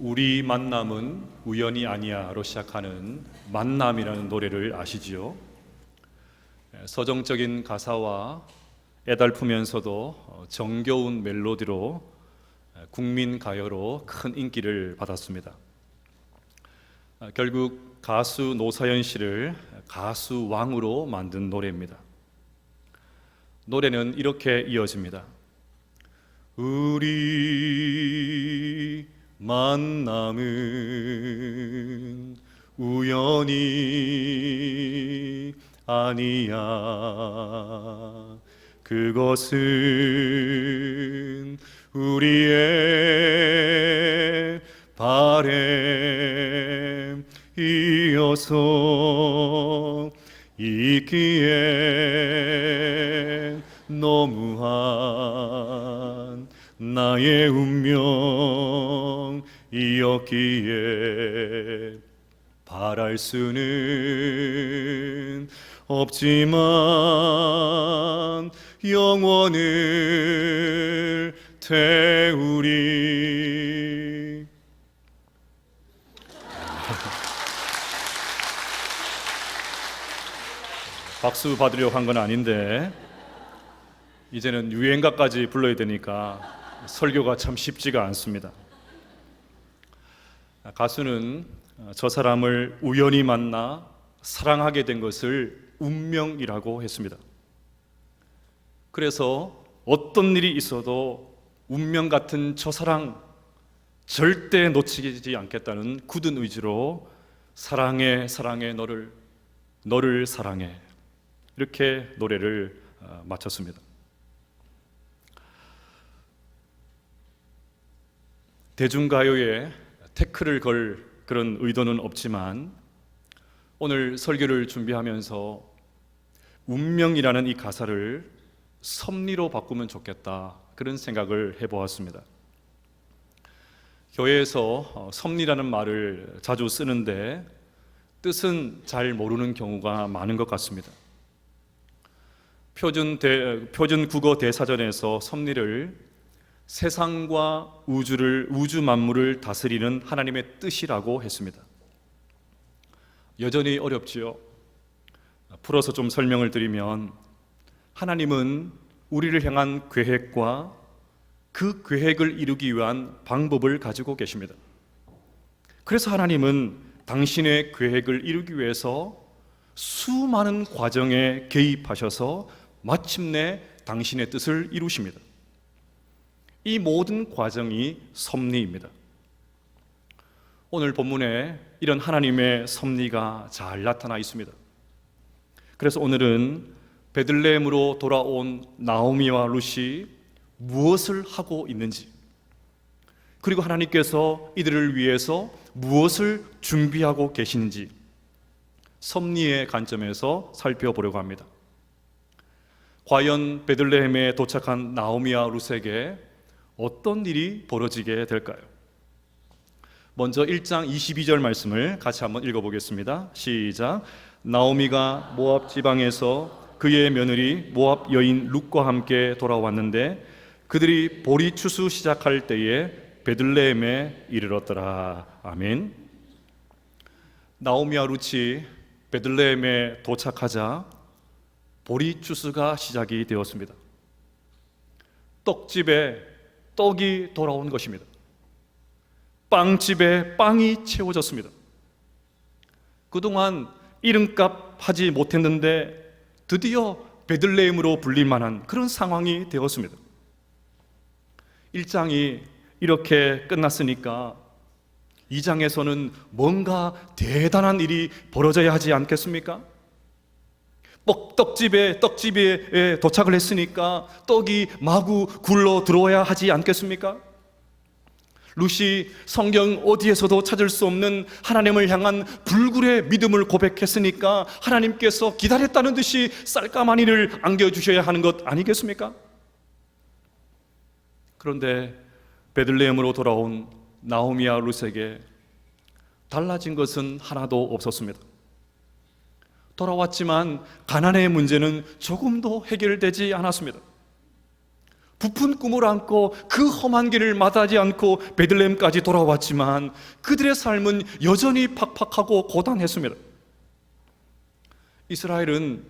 우리 만남은 우연이 아니야로 시작하는 만남이라는 노래를 아시지요? 서정적인 가사와 애달프면서도 정겨운 멜로디로 국민 가요로 큰 인기를 받았습니다. 결국 가수 노사연 씨를 가수 왕으로 만든 노래입니다. 노래는 이렇게 이어집니다. 우리 만남은 우연이 아니야. 그것은 우리의 바램이어서 있기에 너무한 나의 운명이었기에 바랄 수는 없지만 영원을 태우리. 박수 받으려고 한 건 아닌데 이제는 유행가까지 불러야 되니까 설교가 참 쉽지가 않습니다. 가수는 저 사람을 우연히 만나 사랑하게 된 것을 운명이라고 했습니다. 그래서 어떤 일이 있어도 운명 같은 저 사랑 절대 놓치지 않겠다는 굳은 의지로 사랑해 사랑해 너를 사랑해 이렇게 노래를 마쳤습니다. 대중가요에 태클을 걸 그런 의도는 없지만 오늘 설교를 준비하면서 운명이라는 이 가사를 섭리로 바꾸면 좋겠다 그런 생각을 해보았습니다. 교회에서 섭리라는 말을 자주 쓰는데 뜻은 잘 모르는 경우가 많은 것 같습니다. 표준 국어 대사전에서 섭리를 세상과 우주 만물을 다스리는 하나님의 뜻이라고 했습니다. 여전히 어렵지요. 풀어서 좀 설명을 드리면 하나님은 우리를 향한 계획과 그 계획을 이루기 위한 방법을 가지고 계십니다. 그래서 하나님은 당신의 계획을 이루기 위해서 수많은 과정에 개입하셔서 마침내 당신의 뜻을 이루십니다. 이 모든 과정이 섭리입니다. 오늘 본문에 이런 하나님의 섭리가 잘 나타나 있습니다. 그래서 오늘은 베들레헴으로 돌아온 나오미와 룻이 무엇을 하고 있는지, 그리고 하나님께서 이들을 위해서 무엇을 준비하고 계시는지 섭리의 관점에서 살펴보려고 합니다. 과연 베들레헴에 도착한 나오미와 룻에게 어떤 일이 벌어지게 될까요? 먼저 1장 22절 말씀을 같이 한번 읽어보겠습니다. 시작. 나오미가 모압 지방에서 그의 며느리 모압 여인 룻과 함께 돌아왔는데 그들이 보리 추수 시작할 때에 베들레헴에 이르렀더라. 아멘. 나오미와 룻이 베들레헴에 도착하자 보리 추수가 시작이 되었습니다. 떡집에 떡이 돌아온 것입니다. 빵집에 빵이 채워졌습니다. 그동안 이름값 하지 못했는데 드디어 베들레헴으로 불릴 만한 그런 상황이 되었습니다. 1장이 이렇게 끝났으니까 2장에서는 뭔가 대단한 일이 벌어져야 하지 않겠습니까? 떡집에 도착을 했으니까 떡이 마구 굴러 들어와야 하지 않겠습니까? 룻이 성경 어디에서도 찾을 수 없는 하나님을 향한 불굴의 믿음을 고백했으니까 하나님께서 기다렸다는 듯이 쌀가마니를 안겨주셔야 하는 것 아니겠습니까? 그런데 베들레헴으로 돌아온 나오미와 룻에게 달라진 것은 하나도 없었습니다. 돌아왔지만 가난의 문제는 조금도 해결되지 않았습니다. 부푼 꿈을 안고 그 험한 길을 마다하지 않고 베들레헴까지 돌아왔지만 그들의 삶은 여전히 팍팍하고 고단했습니다. 이스라엘은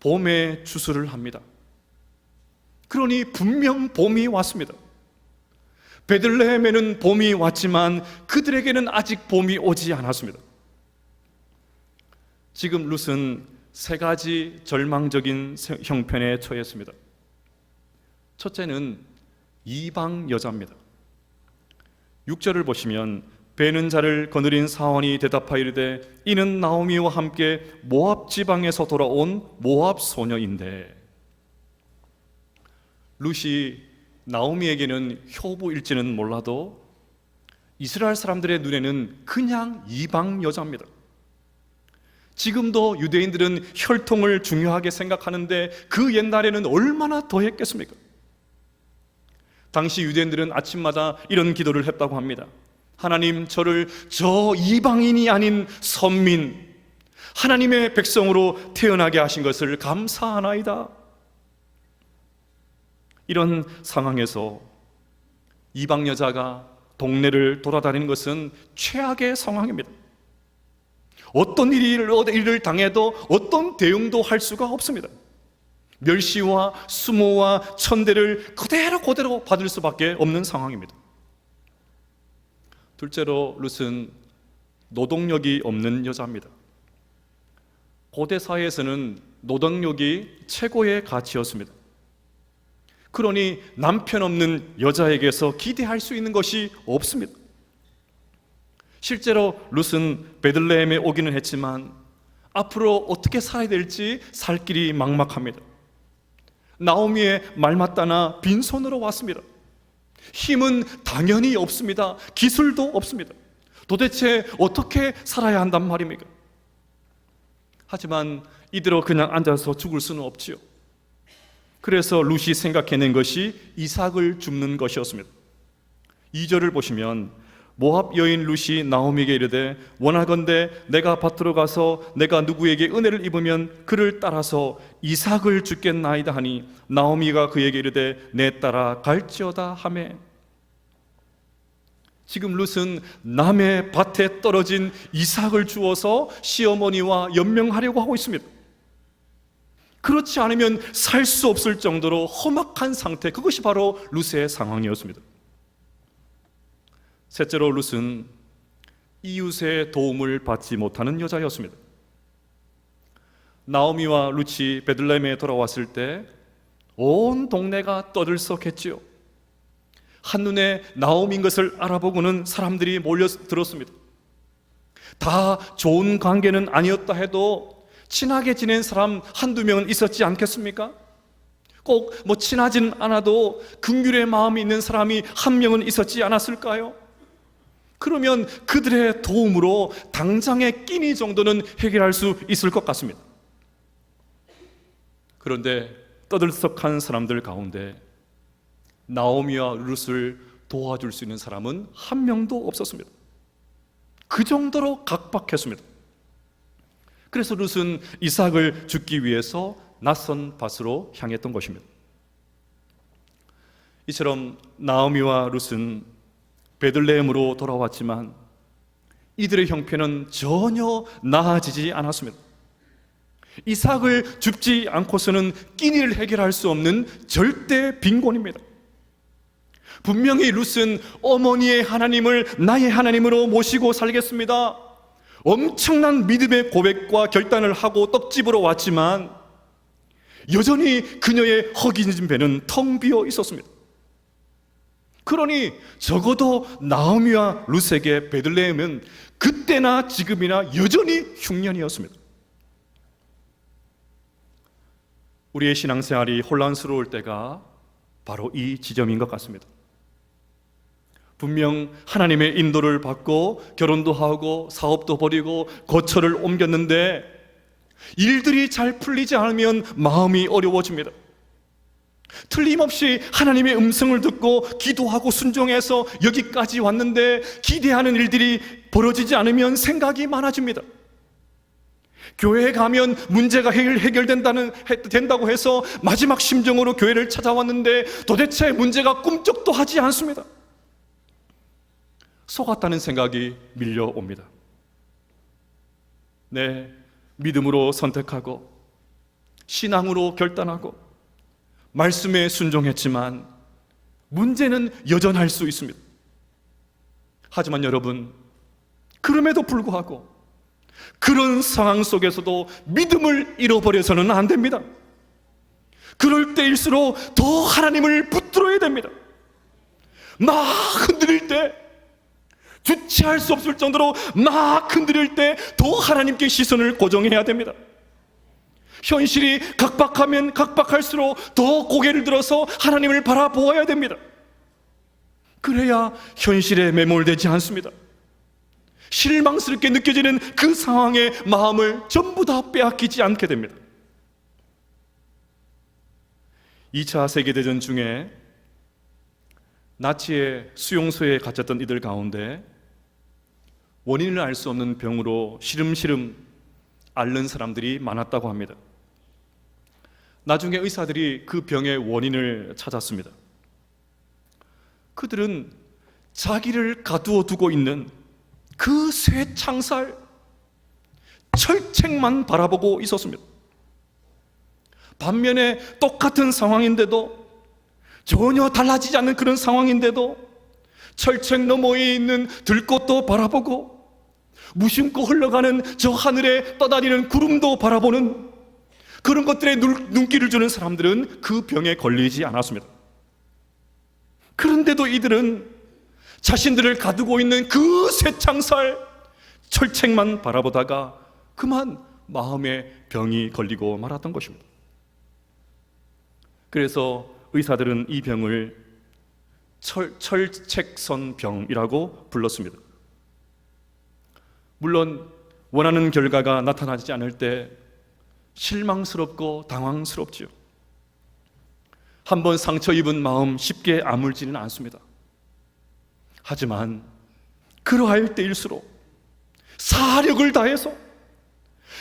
봄에 추수를 합니다. 그러니 분명 봄이 왔습니다. 베들레헴에는 봄이 왔지만 그들에게는 아직 봄이 오지 않았습니다. 지금 룻은 세 가지 절망적인 형편에 처했습니다. 첫째는 이방 여자입니다. 6절을 보시면 베는 자를 거느린 사원이 대답하여 이르되 이는 나오미와 함께 모압 지방에서 돌아온 모압 소녀인데, 룻이 나오미에게는 효부일지는 몰라도 이스라엘 사람들의 눈에는 그냥 이방 여자입니다. 지금도 유대인들은 혈통을 중요하게 생각하는데 그 옛날에는 얼마나 더했겠습니까? 당시 유대인들은 아침마다 이런 기도를 했다고 합니다. 하나님, 저를 저 이방인이 아닌 선민, 하나님의 백성으로 태어나게 하신 것을 감사하나이다. 이런 상황에서 이방 여자가 동네를 돌아다니는 것은 최악의 상황입니다. 어떤 일을 당해도 어떤 대응도 할 수가 없습니다. 멸시와 수모와 천대를 그대로 받을 수밖에 없는 상황입니다. 둘째로 룻은 노동력이 없는 여자입니다. 고대 사회에서는 노동력이 최고의 가치였습니다. 그러니 남편 없는 여자에게서 기대할 수 있는 것이 없습니다. 실제로 룻은 베들레헴에 오기는 했지만 앞으로 어떻게 살아야 될지 살 길이 막막합니다. 나오미의 말 맞다나 빈손으로 왔습니다. 힘은 당연히 없습니다. 기술도 없습니다. 도대체 어떻게 살아야 한단 말입니까? 하지만 이대로 그냥 앉아서 죽을 수는 없지요. 그래서 룻이 생각해낸 것이 이삭을 줍는 것이었습니다. 2절을 보시면 모압 여인 룻이 나오미에게 이르되 원하건대 내가 밭으로 가서 내가 누구에게 은혜를 입으면 그를 따라서 이삭을 주겠나이다 하니 나오미가 그에게 이르되 내 따라 갈지어다 하매. 지금 룻은 남의 밭에 떨어진 이삭을 주어서 시어머니와 연명하려고 하고 있습니다. 그렇지 않으면 살 수 없을 정도로 험악한 상태, 그것이 바로 룻의 상황이었습니다. 셋째로 룻은 이웃의 도움을 받지 못하는 여자였습니다. 나오미와 룻이 베들레헴에 돌아왔을 때 온 동네가 떠들썩했지요. 한눈에 나오미인 것을 알아보고는 사람들이 몰려들었습니다. 다 좋은 관계는 아니었다 해도 친하게 지낸 사람 한두 명은 있었지 않겠습니까? 꼭 친하진 않아도 긍휼의 마음이 있는 사람이 한 명은 있었지 않았을까요? 그러면 그들의 도움으로 당장의 끼니 정도는 해결할 수 있을 것 같습니다. 그런데 떠들썩한 사람들 가운데 나오미와 룻을 도와줄 수 있는 사람은 한 명도 없었습니다. 그 정도로 각박했습니다. 그래서 룻은 이삭을 죽기 위해서 낯선 밭으로 향했던 것입니다. 이처럼 나오미와 룻은 베들레헴으로 돌아왔지만 이들의 형편은 전혀 나아지지 않았습니다. 이삭을 줍지 않고서는 끼니를 해결할 수 없는 절대 빈곤입니다. 분명히 룻은 어머니의 하나님을 나의 하나님으로 모시고 살겠습니다, 엄청난 믿음의 고백과 결단을 하고 떡집으로 왔지만 여전히 그녀의 허기진 배는 텅 비어 있었습니다. 그러니 적어도 나오미와 룻에게 베들레헴은 그때나 지금이나 여전히 흉년이었습니다. 우리의 신앙생활이 혼란스러울 때가 바로 이 지점인 것 같습니다. 분명 하나님의 인도를 받고 결혼도 하고 사업도 벌이고 거처를 옮겼는데 일들이 잘 풀리지 않으면 마음이 어려워집니다. 틀림없이 하나님의 음성을 듣고 기도하고 순종해서 여기까지 왔는데 기대하는 일들이 벌어지지 않으면 생각이 많아집니다. 교회에 가면 문제가 된다고 해서 마지막 심정으로 교회를 찾아왔는데 도대체 문제가 꿈쩍도 하지 않습니다. 속았다는 생각이 밀려옵니다. 네, 믿음으로 선택하고 신앙으로 결단하고 말씀에 순종했지만 문제는 여전할 수 있습니다. 하지만 여러분, 그럼에도 불구하고 그런 상황 속에서도 믿음을 잃어버려서는 안 됩니다. 그럴 때일수록 더 하나님을 붙들어야 됩니다. 막 흔들릴 때, 주체할 수 없을 정도로 막 흔들릴 때 더 하나님께 시선을 고정해야 됩니다. 현실이 각박하면 각박할수록 더 고개를 들어서 하나님을 바라보아야 됩니다. 그래야 현실에 매몰되지 않습니다. 실망스럽게 느껴지는 그 상황에 마음을 전부 다 빼앗기지 않게 됩니다. 2차 세계대전 중에 나치의 수용소에 갇혔던 이들 가운데 원인을 알 수 없는 병으로 시름시름 앓는 사람들이 많았다고 합니다. 나중에 의사들이 그 병의 원인을 찾았습니다. 그들은 자기를 가두어 두고 있는 그 쇠창살, 철책만 바라보고 있었습니다. 반면에 똑같은 상황인데도, 전혀 달라지지 않는 그런 상황인데도 철책 너머에 있는 들꽃도 바라보고 무심코 흘러가는 저 하늘에 떠다니는 구름도 바라보는 그런 것들에 눈길을 주는 사람들은 그 병에 걸리지 않았습니다. 그런데도 이들은 자신들을 가두고 있는 그 쇠창살, 철책만 바라보다가 그만 마음에 병이 걸리고 말았던 것입니다. 그래서 의사들은 이 병을 철책선병이라고 불렀습니다. 물론 원하는 결과가 나타나지 않을 때 실망스럽고 당황스럽지요. 한번 상처 입은 마음 쉽게 아물지는 않습니다. 하지만 그러할 때일수록 사력을 다해서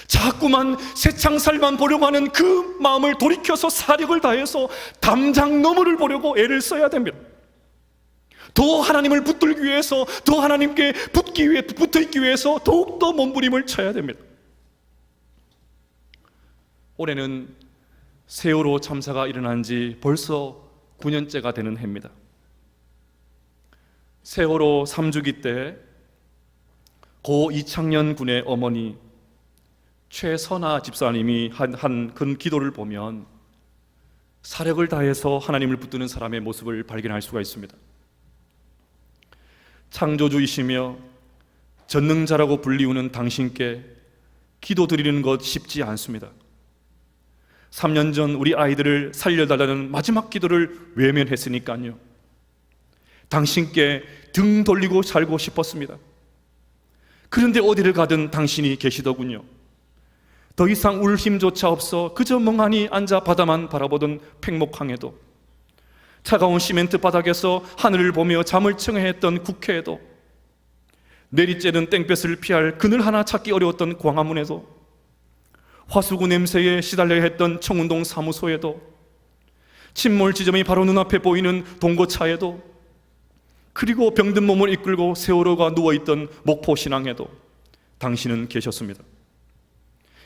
자꾸만 새창살만 보려고 하는 그 마음을 돌이켜서 사력을 다해서 담장 너머를 보려고 애를 써야 됩니다. 더 하나님을 붙들기 위해서, 더 하나님께 붙어있기 위해서 더욱더 몸부림을 쳐야 됩니다. 올해는 세월호 참사가 일어난 지 벌써 9년째가 되는 해입니다. 세월호 3주기 때 고 이창년 군의 어머니 최선아 집사님이 한 그 기도를 보면 사력을 다해서 하나님을 붙드는 사람의 모습을 발견할 수가 있습니다. 창조주이시며 전능자라고 불리우는 당신께 기도드리는 것 쉽지 않습니다. 3년 전 우리 아이들을 살려달라는 마지막 기도를 외면했으니까요. 당신께 등 돌리고 살고 싶었습니다. 그런데 어디를 가든 당신이 계시더군요. 더 이상 울 힘조차 없어 그저 멍하니 앉아 바다만 바라보던 팽목항에도, 차가운 시멘트 바닥에서 하늘을 보며 잠을 청해했던 국회에도, 내리쬐는 땡볕을 피할 그늘 하나 찾기 어려웠던 광화문에도, 화수구 냄새에 시달려야 했던 청운동 사무소에도, 침몰 지점이 바로 눈앞에 보이는 동고차에도, 그리고 병든 몸을 이끌고 세월호가 누워있던 목포신항에도 당신은 계셨습니다.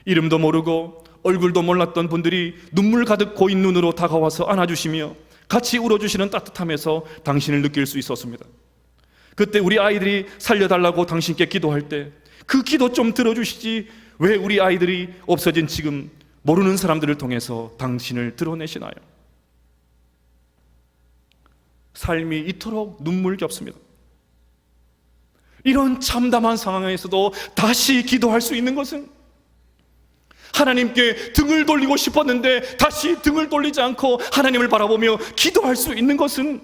이름도 모르고 얼굴도 몰랐던 분들이 눈물 가득 고인 눈으로 다가와서 안아주시며 같이 울어주시는 따뜻함에서 당신을 느낄 수 있었습니다. 그때 우리 아이들이 살려달라고 당신께 기도할 때 그 기도 좀 들어주시지, 왜 우리 아이들이 없어진 지금 모르는 사람들을 통해서 당신을 드러내시나요? 삶이 이토록 눈물겹습니다. 이런 참담한 상황에서도 다시 기도할 수 있는 것은, 하나님께 등을 돌리고 싶었는데 다시 등을 돌리지 않고 하나님을 바라보며 기도할 수 있는 것은,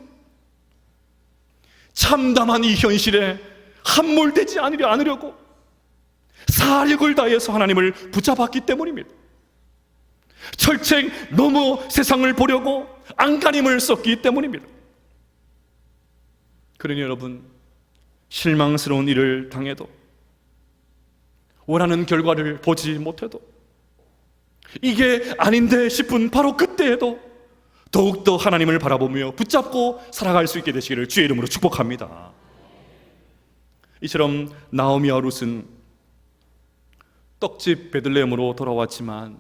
참담한 이 현실에 함몰되지 않으려고 사력을 다해서 하나님을 붙잡았기 때문입니다. 철책 넘어 세상을 보려고 안간힘을 썼기 때문입니다. 그러니 여러분, 실망스러운 일을 당해도, 원하는 결과를 보지 못해도, 이게 아닌데 싶은 바로 그때에도 더욱더 하나님을 바라보며 붙잡고 살아갈 수 있게 되시기를 주의 이름으로 축복합니다. 이처럼 나오미와 룻은 떡집 베들레헴으로 돌아왔지만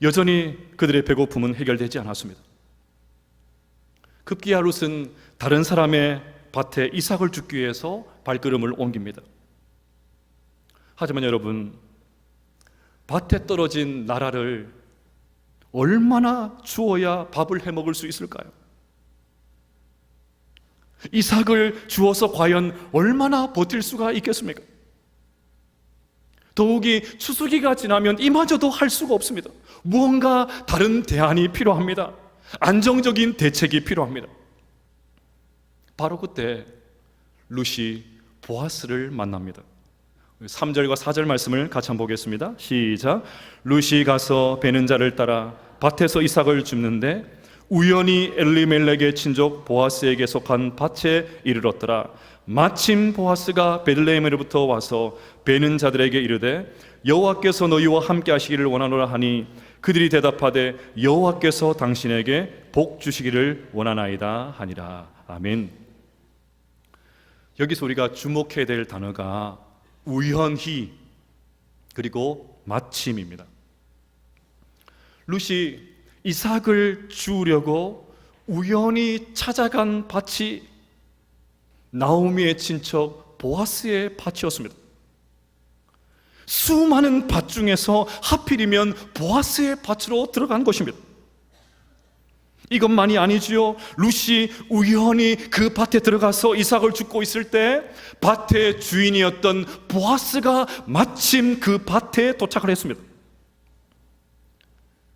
여전히 그들의 배고픔은 해결되지 않았습니다. 급기야 룻은 다른 사람의 밭에 이삭을 줍기 위해서 발걸음을 옮깁니다. 하지만 여러분, 밭에 떨어진 나라를 얼마나 주어야 밥을 해먹을 수 있을까요? 이삭을 주어서 과연 얼마나 버틸 수가 있겠습니까? 더욱이 추수기가 지나면 이마저도 할 수가 없습니다. 무언가 다른 대안이 필요합니다. 안정적인 대책이 필요합니다. 바로 그때 룻이 보아스를 만납니다. 3절과 4절 말씀을 같이 한번 보겠습니다. 시작. 룻이 가서 베는 자를 따라 밭에서 이삭을 줍는데 우연히 엘리멜렉의 친족 보아스에게 속한 밭에 이르렀더라. 마침 보아스가 베들레헴으로부터 와서 베는 자들에게 이르되 여호와께서 너희와 함께 하시기를 원하노라 하니 그들이 대답하되 여호와께서 당신에게 복 주시기를 원하나이다 하니라. 아멘. 여기서 우리가 주목해야 될 단어가 우연히 그리고 마침입니다. 룻이 이삭을 주우려고 우연히 찾아간 밭이 나오미의 친척 보아스의 밭이었습니다. 수많은 밭 중에서 하필이면 보아스의 밭으로 들어간 것입니다. 이것만이 아니지요. 룻이 우연히 그 밭에 들어가서 이삭을 줍고 있을 때 밭의 주인이었던 보아스가 마침 그 밭에 도착을 했습니다.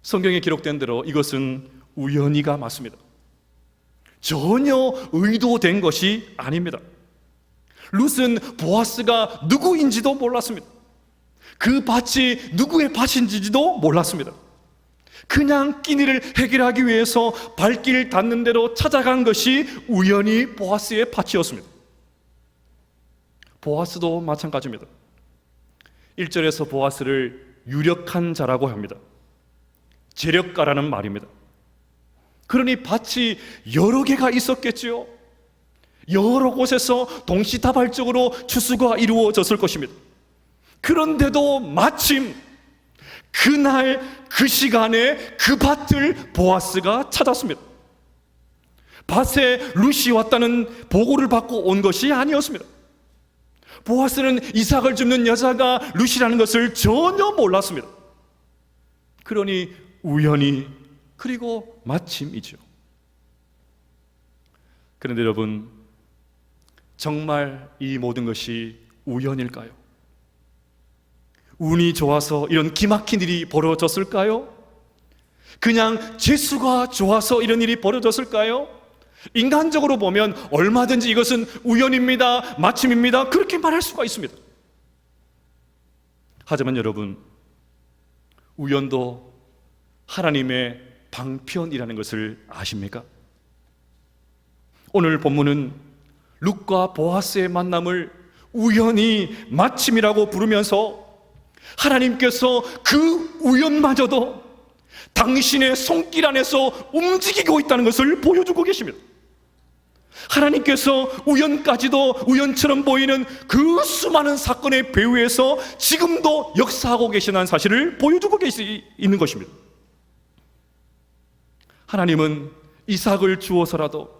성경에 기록된 대로 이것은 우연히가 맞습니다. 전혀 의도된 것이 아닙니다. 룻은 보아스가 누구인지도 몰랐습니다. 그 밭이 누구의 밭인지도 몰랐습니다. 그냥 끼니를 해결하기 위해서 발길 닿는 대로 찾아간 것이 우연히 보아스의 밭이었습니다. 보아스도 마찬가지입니다. 1절에서 보아스를 유력한 자라고 합니다. 재력가라는 말입니다. 그러니 밭이 여러 개가 있었겠지요. 여러 곳에서 동시다발적으로 추수가 이루어졌을 것입니다. 그런데도 마침 그날 그 시간에 그 밭을 보아스가 찾았습니다. 밭에 룻이 왔다는 보고를 받고 온 것이 아니었습니다. 보아스는 이삭을 줍는 여자가 룻이라는 것을 전혀 몰랐습니다. 그러니 우연히 그리고 마침이죠. 그런데 여러분, 정말 이 모든 것이 우연일까요? 운이 좋아서 이런 기막힌 일이 벌어졌을까요? 그냥 재수가 좋아서 이런 일이 벌어졌을까요? 인간적으로 보면 얼마든지 이것은 우연입니다, 마침입니다, 그렇게 말할 수가 있습니다. 하지만 여러분, 우연도 하나님의 방편이라는 것을 아십니까? 오늘 본문은 룻과 보아스의 만남을 우연히 마침이라고 부르면서 하나님께서 그 우연마저도 당신의 손길 안에서 움직이고 있다는 것을 보여주고 계십니다. 하나님께서 우연까지도 우연처럼 보이는 그 수많은 사건의 배후에서 지금도 역사하고 계시다는 사실을 보여주고 있는 것입니다. 하나님은 이삭을 주어서라도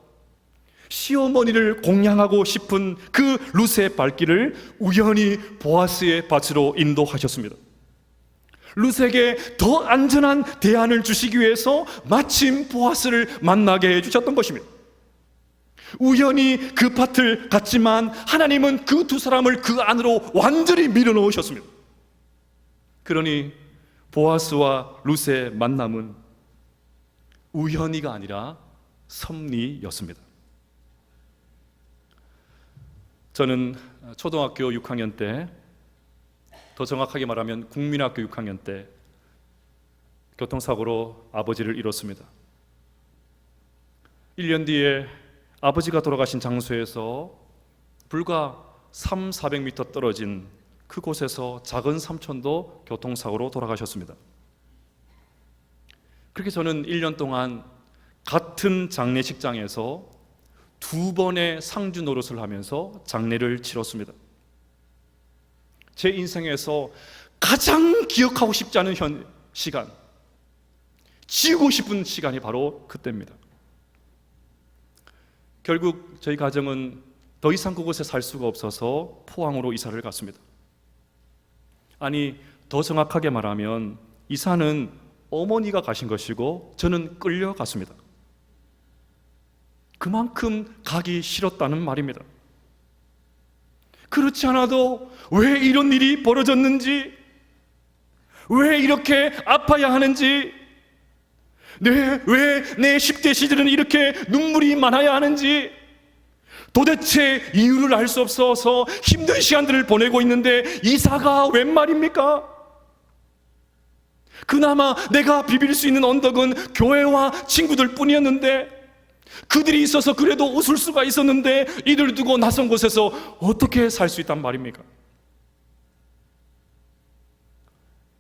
시어머니를 공양하고 싶은 그 룻의 발길을 우연히 보아스의 밭으로 인도하셨습니다. 룻에게 더 안전한 대안을 주시기 위해서 마침 보아스를 만나게 해주셨던 것입니다. 우연히 그 밭을 갔지만 하나님은 그 두 사람을 그 안으로 완전히 밀어넣으셨습니다. 그러니 보아스와 룻의 만남은 우연히가 아니라 섭리였습니다. 저는 초등학교 6학년 때, 더 정확하게 말하면 국민학교 6학년 때 교통사고로 아버지를 잃었습니다. 1년 뒤에 아버지가 돌아가신 장소에서 불과 300~400m 떨어진 그곳에서 작은 삼촌도 교통사고로 돌아가셨습니다. 그렇게 저는 1년 동안 같은 장례식장에서 2번의 상주 노릇을 하면서 장례를 치렀습니다. 제 인생에서 가장 기억하고 싶지 않은 시간, 지우고 싶은 시간이 바로 그때입니다. 결국 저희 가정은 더 이상 그곳에 살 수가 없어서 포항으로 이사를 갔습니다. 아니, 더 정확하게 말하면 이사는 어머니가 가신 것이고 저는 끌려갔습니다. 그만큼 가기 싫었다는 말입니다. 그렇지 않아도 왜 이런 일이 벌어졌는지, 왜 이렇게 아파야 하는지, 왜 내 10대 시절은 이렇게 눈물이 많아야 하는지 도대체 이유를 알 수 없어서 힘든 시간들을 보내고 있는데 이사가 웬 말입니까? 그나마 내가 비빌 수 있는 언덕은 교회와 친구들 뿐이었는데, 그들이 있어서 그래도 웃을 수가 있었는데 이들 두고 낯선 곳에서 어떻게 살 수 있단 말입니까?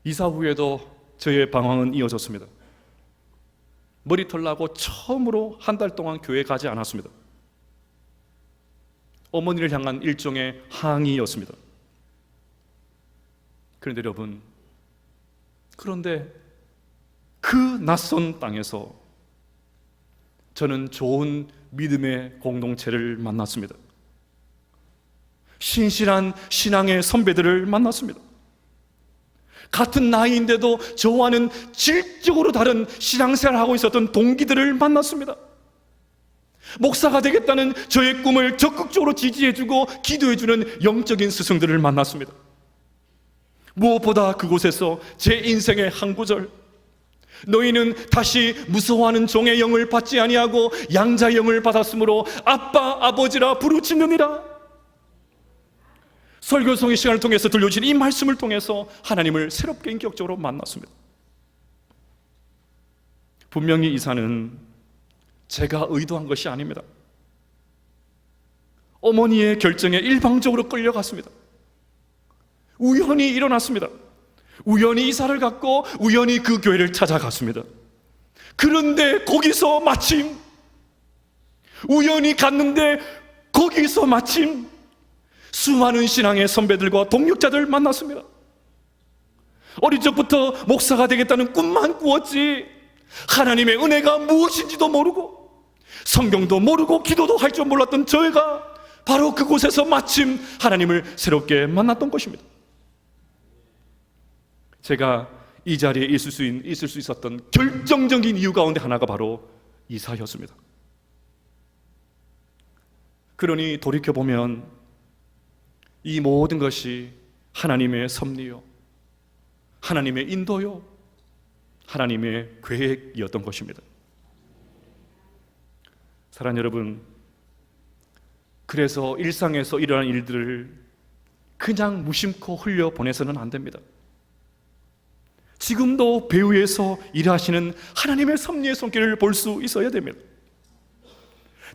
이사 후에도 저의 방황은 이어졌습니다. 머리털 나고 처음으로 한 달 동안 교회 가지 않았습니다. 어머니를 향한 일종의 항의였습니다. 그런데 여러분, 그런데 그 낯선 땅에서 저는 좋은 믿음의 공동체를 만났습니다. 신실한 신앙의 선배들을 만났습니다. 같은 나이인데도 저와는 질적으로 다른 신앙생활을 하고 있었던 동기들을 만났습니다. 목사가 되겠다는 저의 꿈을 적극적으로 지지해주고 기도해주는 영적인 스승들을 만났습니다. 무엇보다 그곳에서 제 인생의 한 구절, 너희는 다시 무서워하는 종의 영을 받지 아니하고 양자의 영을 받았으므로 아빠 아버지라 부르짖느니라. 설교송의 시간을 통해서 들려주신 이 말씀을 통해서 하나님을 새롭게 인격적으로 만났습니다. 분명히 이사는 제가 의도한 것이 아닙니다. 어머니의 결정에 일방적으로 끌려갔습니다. 우연히 일어났습니다. 우연히 이사를 갔고 우연히 그 교회를 찾아갔습니다. 그런데 거기서 마침, 우연히 갔는데 거기서 마침 수많은 신앙의 선배들과 동력자들 만났습니다. 어린 적부터 목사가 되겠다는 꿈만 꾸었지 하나님의 은혜가 무엇인지도 모르고 성경도 모르고 기도도 할 줄 몰랐던 저희가 바로 그곳에서 마침 하나님을 새롭게 만났던 것입니다. 제가 이 자리에 있을 수 있었던 결정적인 이유 가운데 하나가 바로 이사였습니다. 그러니 돌이켜보면 이 모든 것이 하나님의 섭리요, 하나님의 인도요, 하나님의 계획이었던 것입니다. 사랑하는 여러분, 그래서 일상에서 일어난 일들을 그냥 무심코 흘려보내서는 안 됩니다. 지금도 배후에서 일하시는 하나님의 섭리의 손길을 볼 수 있어야 됩니다.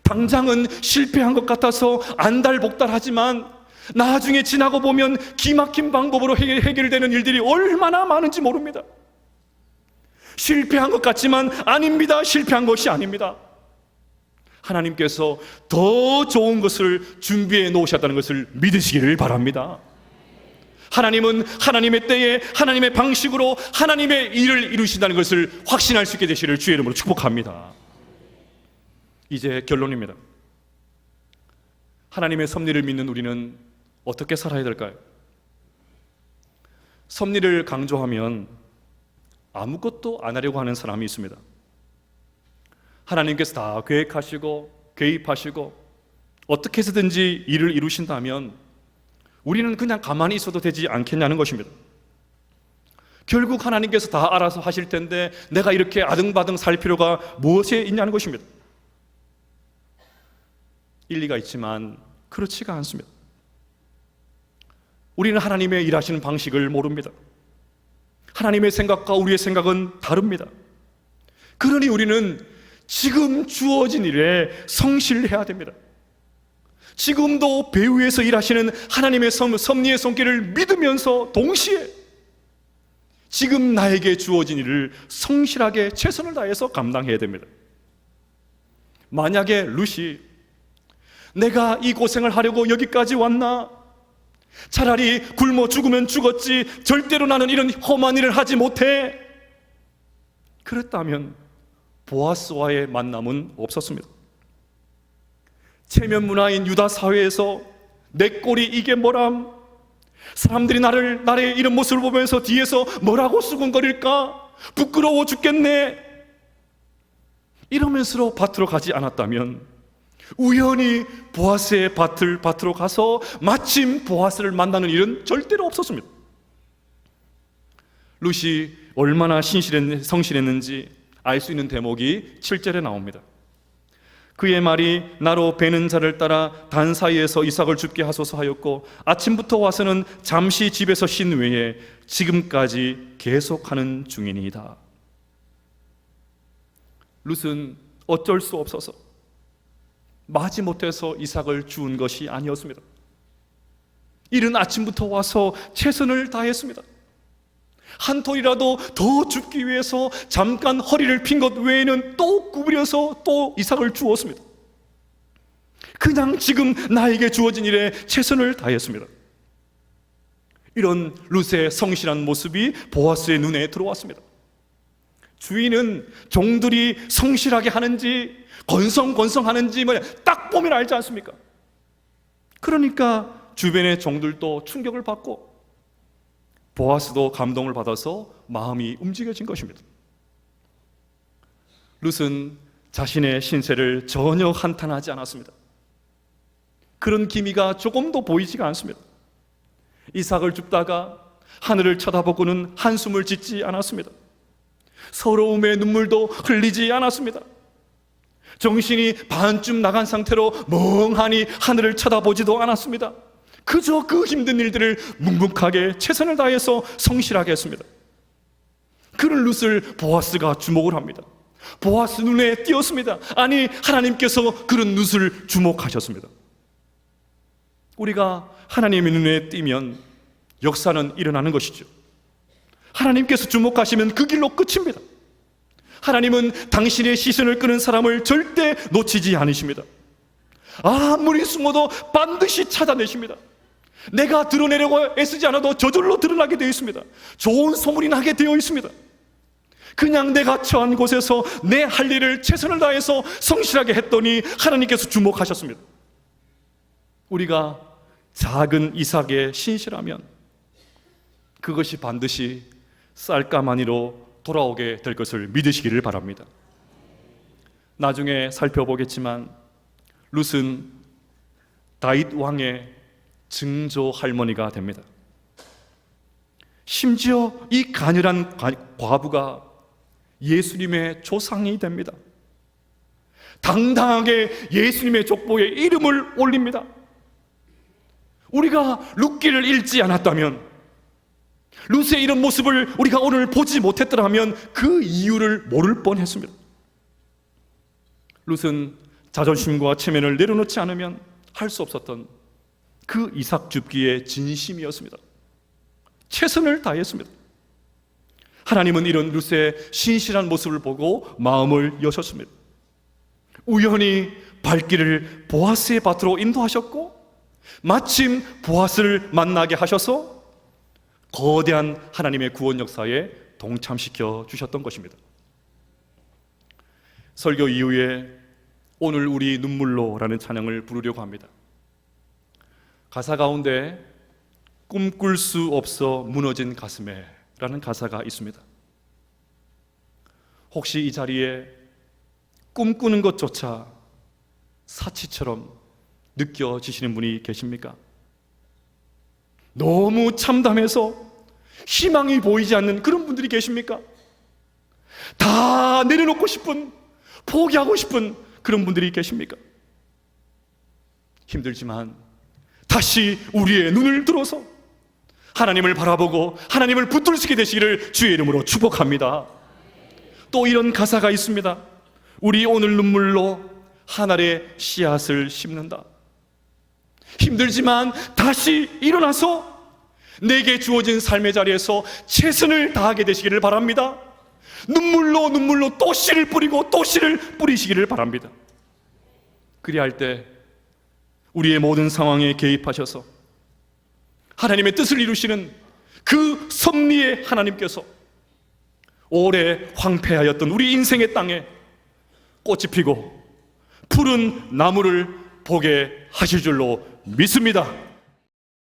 당장은 실패한 것 같아서 안달복달하지만 나중에 지나고 보면 기막힌 방법으로 해결되는 일들이 얼마나 많은지 모릅니다. 실패한 것 같지만 아닙니다. 실패한 것이 아닙니다. 하나님께서 더 좋은 것을 준비해 놓으셨다는 것을 믿으시기를 바랍니다. 하나님은 하나님의 때에 하나님의 방식으로 하나님의 일을 이루신다는 것을 확신할 수 있게 되시기를 주의 이름으로 축복합니다. 이제 결론입니다. 하나님의 섭리를 믿는 우리는 어떻게 살아야 될까요? 섭리를 강조하면 아무것도 안 하려고 하는 사람이 있습니다. 하나님께서 다 계획하시고 개입하시고 어떻게 해서든지 일을 이루신다면 우리는 그냥 가만히 있어도 되지 않겠냐는 것입니다. 결국 하나님께서 다 알아서 하실 텐데 내가 이렇게 아등바등 살 필요가 무엇에 있냐는 것입니다. 일리가 있지만 그렇지가 않습니다. 우리는 하나님의 일하시는 방식을 모릅니다. 하나님의 생각과 우리의 생각은 다릅니다. 그러니 우리는 지금 주어진 일에 성실해야 됩니다. 지금도 배후에서 일하시는 하나님의 섭리의 손길을 믿으면서 동시에 지금 나에게 주어진 일을 성실하게 최선을 다해서 감당해야 됩니다. 만약에 룻이 내가 이 고생을 하려고 여기까지 왔나? 차라리 굶어 죽으면 죽었지 절대로 나는 이런 험한 일을 하지 못해, 그랬다면 보아스와의 만남은 없었습니다. 체면 문화인 유다 사회에서 내 꼴이 이게 뭐람? 사람들이 나의 이런 모습을 보면서 뒤에서 뭐라고 수군거릴까? 부끄러워 죽겠네. 이러면서 밭으로 가지 않았다면 우연히 보아스의 밭으로 가서 마침 보아스를 만나는 일은 절대로 없었습니다. 룻이 얼마나 성실했는지 알 수 있는 대목이 7절에 나옵니다. 그의 말이 나로 베는 자를 따라 단 사이에서 이삭을 죽게 하소서 하였고 아침부터 와서는 잠시 집에서 쉰 외에 지금까지 계속하는 중이니이다. 룻은 어쩔 수 없어서 마지못해서 이삭을 주운 것이 아니었습니다. 이른 아침부터 와서 최선을 다했습니다. 한 톨이라도 더 줍기 위해서 잠깐 허리를 핀 것 외에는 또 구부려서 또 이삭을 주었습니다. 그냥 지금 나에게 주어진 일에 최선을 다했습니다. 이런 룻의 성실한 모습이 보아스의 눈에 들어왔습니다. 주인은 종들이 성실하게 하는지 건성건성하는지 딱 보면 알지 않습니까? 그러니까 주변의 종들도 충격을 받고 보아스도 감동을 받아서 마음이 움직여진 것입니다. 룻은 자신의 신세를 전혀 한탄하지 않았습니다. 그런 기미가 조금도 보이지가 않습니다. 이삭을 줍다가 하늘을 쳐다보고는 한숨을 짓지 않았습니다. 서러움의 눈물도 흘리지 않았습니다. 정신이 반쯤 나간 상태로 멍하니 하늘을 쳐다보지도 않았습니다. 그저 그 힘든 일들을 묵묵하게 최선을 다해서 성실하게 했습니다. 그런 룻을 보아스가 주목을 합니다. 보아스 눈에 띄었습니다. 아니, 하나님께서 그런 룻을 주목하셨습니다. 우리가 하나님의 눈에 띄면 역사는 일어나는 것이죠. 하나님께서 주목하시면 그 길로 끝입니다. 하나님은 당신의 시선을 끄는 사람을 절대 놓치지 않으십니다. 아무리 숨어도 반드시 찾아내십니다. 내가 드러내려고 애쓰지 않아도 저절로 드러나게 되어 있습니다. 좋은 소문이 나게 되어 있습니다. 그냥 내가 처한 곳에서 내 할 일을 최선을 다해서 성실하게 했더니 하나님께서 주목하셨습니다. 우리가 작은 이삭의 신실하면 그것이 반드시 쌀가마니로 돌아오게 될 것을 믿으시기를 바랍니다. 나중에 살펴보겠지만 룻은 다윗 왕의 증조 할머니가 됩니다. 심지어 이 가녀한 과부가 예수님의 조상이 됩니다. 당당하게 예수님의 족보에 이름을 올립니다. 우리가 룻기를 읽지 않았다면, 룻의 이런 모습을 우리가 오늘 보지 못했더라면 그 이유를 모를 뻔했습니다. 룻은 자존심과 체면을 내려놓지 않으면 할 수 없었던 그 이삭 줍기의 진심이었습니다. 최선을 다했습니다. 하나님은 이런 룻의 신실한 모습을 보고 마음을 여셨습니다. 우연히 발길을 보아스의 밭으로 인도하셨고 마침 보아스를 만나게 하셔서 거대한 하나님의 구원 역사에 동참시켜 주셨던 것입니다. 설교 이후에 오늘 우리 눈물로라는 찬양을 부르려고 합니다. 가사 가운데 꿈꿀 수 없어 무너진 가슴에 라는 가사가 있습니다. 혹시 이 자리에 꿈꾸는 것조차 사치처럼 느껴지시는 분이 계십니까? 너무 참담해서 희망이 보이지 않는 그런 분들이 계십니까? 다 내려놓고 싶은, 포기하고 싶은 그런 분들이 계십니까? 힘들지만 다시 우리의 눈을 들어서 하나님을 바라보고 하나님을 붙들게 되시기를 주의 이름으로 축복합니다. 또 이런 가사가 있습니다. 우리 오늘 눈물로 하늘의 씨앗을 심는다. 힘들지만 다시 일어나서 내게 주어진 삶의 자리에서 최선을 다하게 되시기를 바랍니다. 눈물로 또 씨를 뿌리고 또 씨를 뿌리시기를 바랍니다. 그리할 때 우리의 모든 상황에 개입하셔서 하나님의 뜻을 이루시는 그 섭리의 하나님께서 오래 황폐하였던 우리 인생의 땅에 꽃이 피고 푸른 나무를 보게 하실 줄로 믿습니다.